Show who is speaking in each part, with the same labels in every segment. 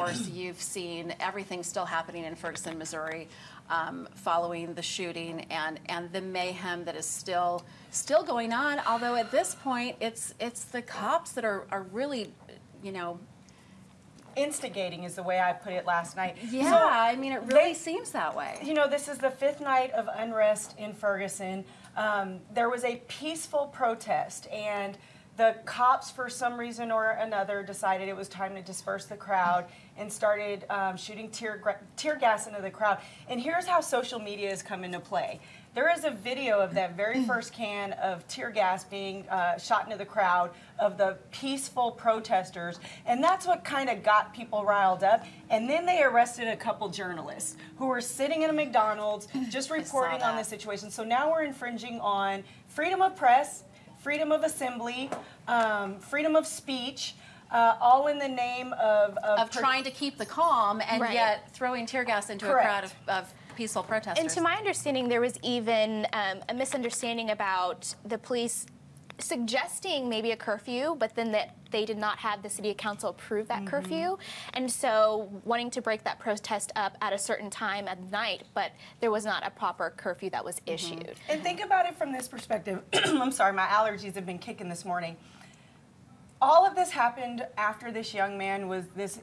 Speaker 1: course, you've seen everything still happening in Ferguson, Missouri, following the shooting and the mayhem that is still going on. Although at this point, it's the cops that are really, you know,
Speaker 2: instigating is the way I put it last night.
Speaker 1: Yeah,
Speaker 2: so
Speaker 1: I mean, it really seems that way.
Speaker 2: You know, this is the 5th night of unrest in Ferguson. There was a peaceful protest, and the cops, for some reason or another, decided it was time to disperse the crowd and started shooting tear gas into the crowd. And here's how social media has come into play. There is a video of that very first can of tear gas being shot into the crowd of the peaceful protesters, and that's what kind of got people riled up. And then they arrested a couple journalists who were sitting in a McDonald's just reporting on the situation. So now we're infringing on freedom of press, freedom of assembly, freedom of speech, all in the name of
Speaker 1: trying to keep the calm and yet throwing tear gas into a crowd of peaceful protesters.
Speaker 3: And to my understanding, there was even a misunderstanding about the police suggesting maybe a curfew, but then that they did not have the city council approve that curfew, and so wanting to break that protest up at a certain time at night, but there was not a proper curfew that was issued.
Speaker 2: And think about it from this perspective. I'm sorry, my allergies have been kicking this morning. All of this happened after this young man was, this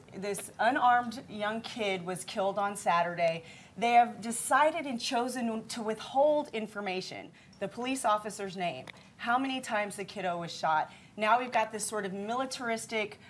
Speaker 2: unarmed young kid was killed on Saturday. They have decided and chosen to withhold information, the police officer's name, how many times the kiddo was shot. Now we've got this sort of militaristic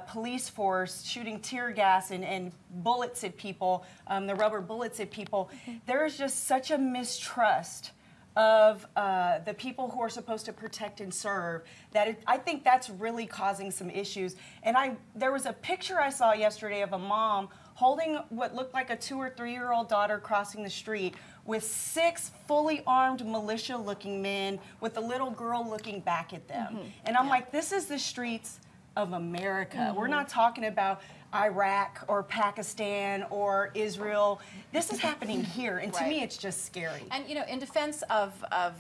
Speaker 2: police force shooting tear gas and bullets at people, the rubber bullets at people. There is just such a mistrust of the people who are supposed to protect and serve, that I think that's really causing some issues. And there was a picture I saw yesterday of a mom holding what looked like a 2 or 3 year old daughter crossing the street with 6 fully armed militia-looking men with a little girl looking back at them. And I'm like, this is the streets of America. We're not talking about Iraq or Pakistan or Israel. This is happening here, and to me, it's just scary.
Speaker 1: And you know, in defense of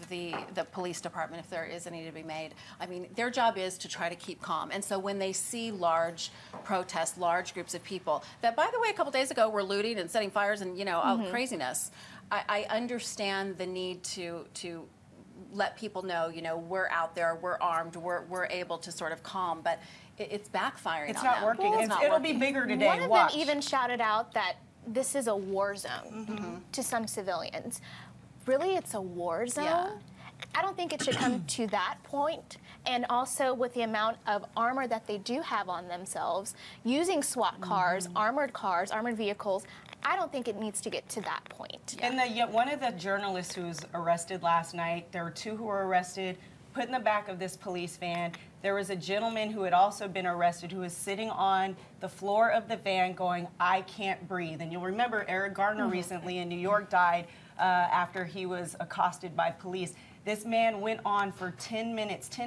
Speaker 1: the police department, if there is any to be made, I mean, their job is to try to keep calm. And so when they see large protests, large groups of people that, by the way, a couple days ago were looting and setting fires and all craziness, I understand the need to let people know, we're out there, we're armed, we're able to sort of calm, but it's backfiring.
Speaker 2: It's not working. It'll be bigger today.
Speaker 3: One of them even shouted out that this is a war zone to some civilians. Really, it's a war zone?
Speaker 1: Yeah.
Speaker 3: I don't think it should come to that point. And also with the amount of armor that they do have on themselves, using SWAT cars, armored vehicles, I don't think it needs to get to that point.
Speaker 2: And one of the journalists who was arrested last night, there were 2 who were arrested, put in the back of this police van. There was a gentleman who had also been arrested who was sitting on the floor of the van going, "I can't breathe." And you'll remember Eric Garner recently in New York died after he was accosted by police. This man went on for 10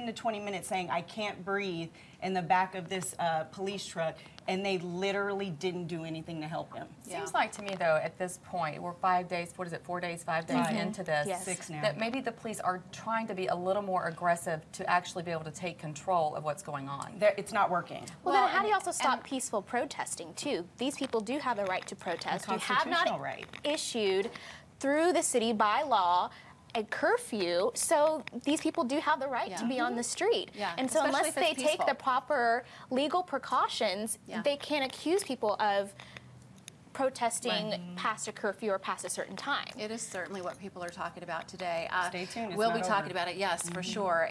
Speaker 2: to 20 minutes saying, "I can't breathe," in the back of this police truck, and they literally didn't do anything to help him.
Speaker 4: Seems like to me, though, at this point, we're 5 days, what is it, 4 days, 5 days into this,
Speaker 2: 6 now,
Speaker 4: that maybe the police are trying to be a little more aggressive to actually be able to take control of what's going on.
Speaker 2: It's not working.
Speaker 3: Well, then how do you also stop peaceful protesting, too? These people do have the right to protest. You have not issued through the city by law a curfew, so these people do have the right to be on the street. And so unless they take the proper legal precautions, they can't accuse people of protesting past a curfew or past a certain time.
Speaker 1: It is certainly what people are talking about today.
Speaker 2: Stay tuned.
Speaker 1: We'll be talking about it, yes, for sure.